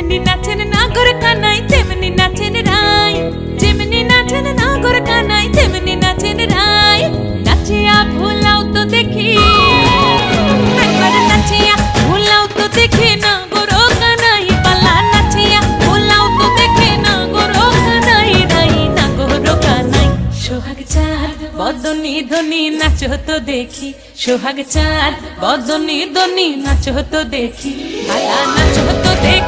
যেমনি নাচেন নাগর কানাই তেমনি নাচেন রাই, যেমনি নাচেন নাগর কানাই তেমনি নাচেন রাই। নাচিয়া ভুলাও তো দেখি, একবার নাচিয়া ভুলাও তো দেখি নাগর কানাই পালা, নাচিয়া ভুলাও তো দেখি নাগর কানাই রাই, নাগর কানাই। সোহাগ চাঁদ বদনি ধনি নাচো তো দেখি, সোহাগ চাঁদ বদনি ধনি নাচো তো দেখি, পালা নাচো তো দেখি।